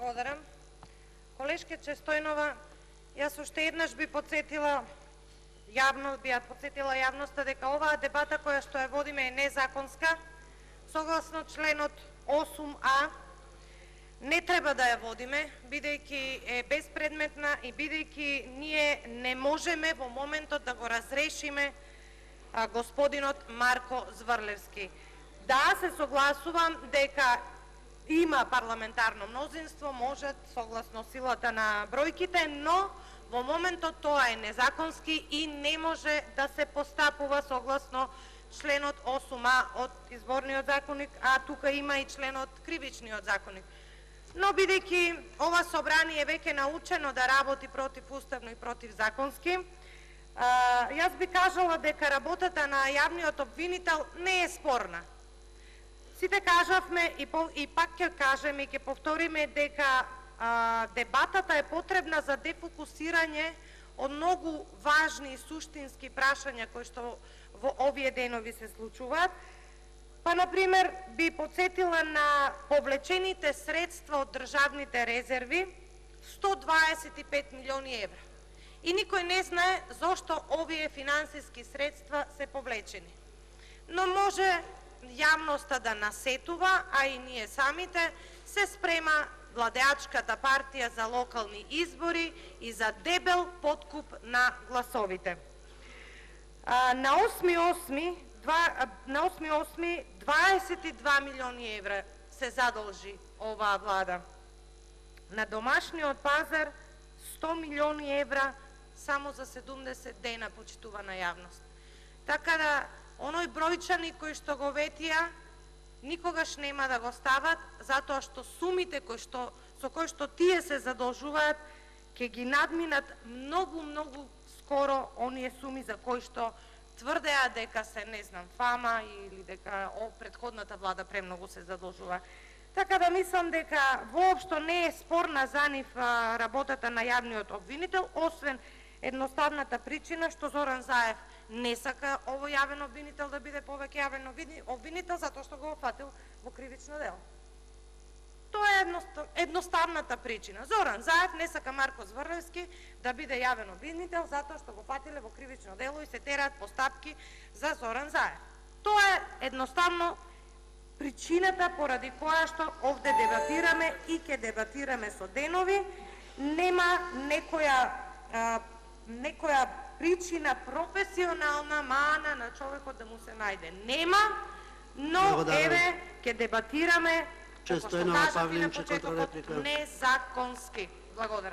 Благодарам. Колешкице Стојнова, јас уште еднаш би подсетила јавноста дека оваа дебата која што ја водиме е незаконска, согласно членот 8а, не треба да ја водиме, бидејќи е безпредметна и бидејќи ние не можеме во моментот да го разрешиме господинот Марко Зврлевски. Да, се согласувам дека има парламентарно мнозинство, можат согласно силата на бројките, но во моментот тоа е незаконски и не може да се постапува согласно членот 8а од Изборниот законник, а тука има и членот Кривичниот законник. Но бидејќи ова собрание веќе научено да работи противуставно и противзаконски, јас би кажала дека работата на јавниот обвинител не е спорна. Сите кажавме и пак ќе кажеме и ќе повториме дека дебатата е потребна за дефокусирање од многу важни и суштински прашања кои што во овие денови се случуваат. Па, например, би подсетила на повлечените средства од државните резерви, 125 милиони евра. И никој не знае зошто овие финансиски средства се повлечени. Но може јавноста да насетува, а и ние самите, се спрема владеачката партија за локални избори и за дебел подкуп на гласовите. На 8.8. 22 милиони евра се задолжи оваа влада. На домашниот пазар 100 милиони евра само за 70 дена, почитувана јавност. Така да, оној бројчани кои што го ветија, никогаш нема да го стават, затоа што сумите со кои што тие се задолжуваат, ќе ги надминат многу скоро оние суми за кои што тврдеа дека се, не знам, фама или дека претходната влада премногу се задолжува. Така да мислам дека воопшто не е спорна за нив работата на јавниот обвинител, освен едноставната причина што Зоран Заев не сака овој јавен обвинител да биде повеќе јавен обвинител, затоа што го опфатил во кривично дело. Тоа е едноставната причина. Зоран Заев не сака Марко Зврлевски да биде јавен обвинител затоа што го фатиле во кривично дело и се тераат постапки за Зоран Заев. Тоа е едноставно причината поради која што овде дебатираме и ќе дебатираме со денови. Нема некоја причина професионална мана на човекот да му се најде. Нема, но еве ќе дебатираме, како што кажав и на почетокот, незаконски. Благодарам.